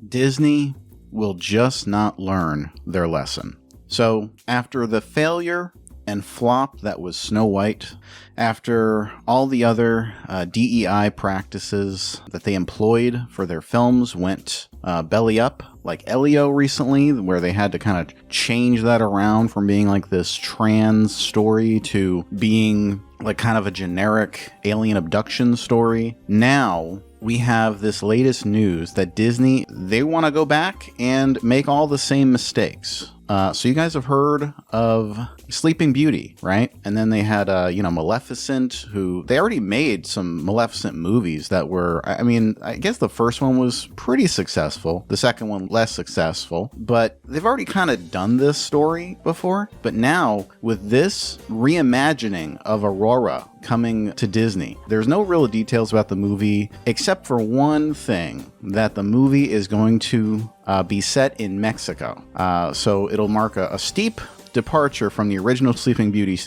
Disney will just not learn their lesson. So after the failure and flop that was Snow White, after all the other DEI practices that they employed for their films went belly up, like Elio recently, where they had to kind of change that around from being like this trans story to being like kind of a generic alien abduction story. Now we have this latest news that Disney, they want to go back and make all the same mistakes. So you guys have heard of Sleeping Beauty, right? And then they had, Maleficent, who they already made some Maleficent movies that were, I mean, I guess the first one was pretty successful. The second one less successful, but they've already kind of done this story before. But now with this reimagining of Aurora coming to Disney, there's no real details about the movie except for one thing, that the movie is going to be set in Mexico. So it'll mark a steep departure from the original Sleeping Beauty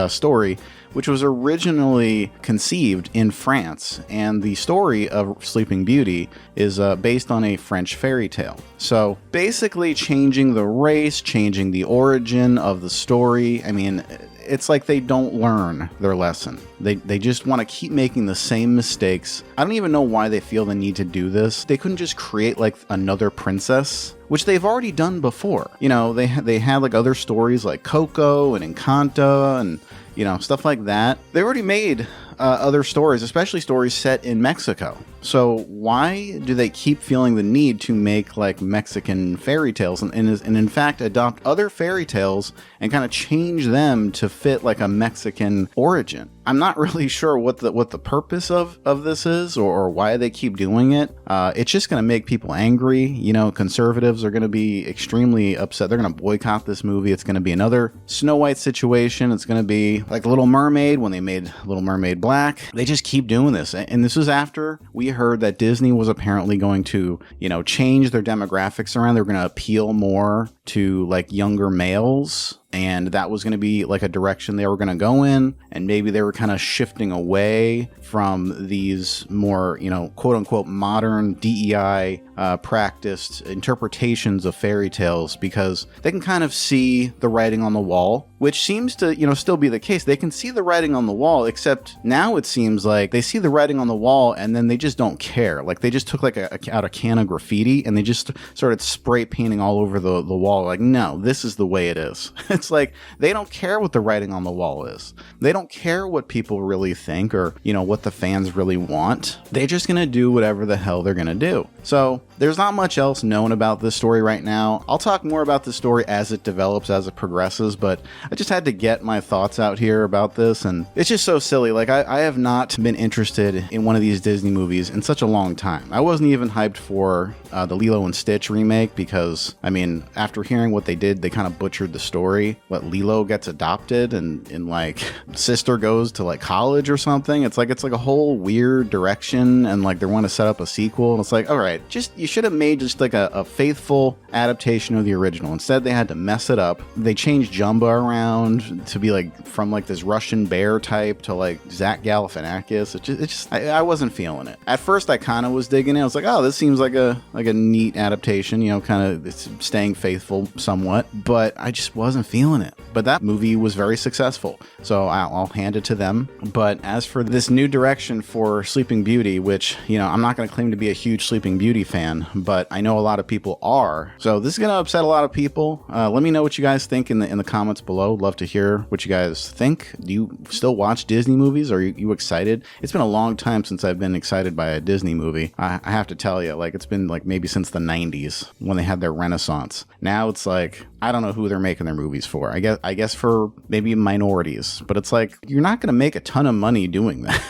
story, which was originally conceived in France. And the story of Sleeping Beauty is based on a French fairy tale. So basically changing the race, changing the origin of the story. I mean, it's like they don't learn their lesson. They just want to keep making the same mistakes. I don't even know why they feel the need to do this. They couldn't just create like another princess, which they've already done before. You know, they had like other stories like Coco and Encanto and, you know, stuff like that. They already made other stories, especially stories set in Mexico. So why do they keep feeling the need to make like Mexican fairy tales and in fact adopt other fairy tales and kind of change them to fit like a Mexican origin? I'm not really sure what the purpose of this is or why they keep doing it. It's just going to make people angry. You know, conservatives are going to be extremely upset. They're going to boycott this movie. It's going to be another Snow White situation. It's going to be like Little Mermaid when they made Little Mermaid Black. They just keep doing this. And this was after we heard that Disney was apparently going to, you know, change their demographics around. They're going to appeal more to like younger males. And that was going to be like a direction they were going to go in. And maybe they were kind of shifting away from these more, you know, quote unquote modern DEI practiced interpretations of fairy tales, because they can kind of see the writing on the wall, which seems to, you know, still be the case. They can see the writing on the wall, except now it seems like they see the writing on the wall and then they just don't care. Like they just took like out a can of graffiti and they just started spray painting all over the wall. Like, no, this is the way it is. It's like they don't care what the writing on the wall is. They don't care what people really think or, you know, what the fans really want. They're just going to do whatever the hell they're going to do. So there's not much else known about this story right now. I'll talk more about the story as it develops, as it progresses, but I just had to get my thoughts out here about this, and it's just so silly. Like, I have not been interested in one of these Disney movies in such a long time. I wasn't even hyped for the Lilo and Stitch remake because, I mean, after hearing what they did, they kind of butchered the story. What, Lilo gets adopted and like sister goes to like college or something. It's like a whole weird direction, and like they want to set up a sequel, and it's like, all right, just you should have made just like a faithful adaptation of the original. Instead, they had to mess it up. They changed Jumba around to be like from like this Russian bear type to like Zach Galifianakis. I wasn't feeling it. At first, I kind of was digging it. I was like, oh, this seems like a neat adaptation, you know, kind of staying faithful somewhat, but I just wasn't feeling it. But that movie was very successful, so I'll hand it to them. But as for this new direction for Sleeping Beauty, which, you know, I'm not going to claim to be a huge Sleeping Beauty fan, but I know a lot of people are. So this is going to upset a lot of people. Let me know what you guys think in the comments below. Love to hear what you guys think. Do you still watch Disney movies? Are you excited? It's been a long time since I've been excited by a Disney movie. I have to tell you, like, it's been like maybe since the 90s when they had their renaissance. Now it's like, I don't know who they're making their movies for. I guess for maybe minorities, but it's like, you're not going to make a ton of money doing that.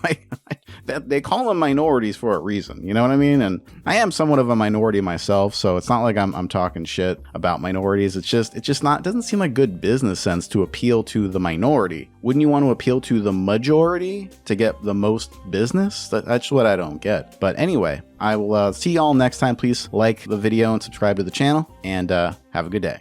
Like, they call them minorities for a reason, you know what I mean? And I am somewhat of a minority myself, so it's not like I'm talking shit about minorities. It doesn't seem like good business sense to appeal to the minority. Wouldn't you want to appeal to the majority to get the most business? That's what I don't get. But anyway, I will see y'all next time. Please like the video and subscribe to the channel, and have a good day.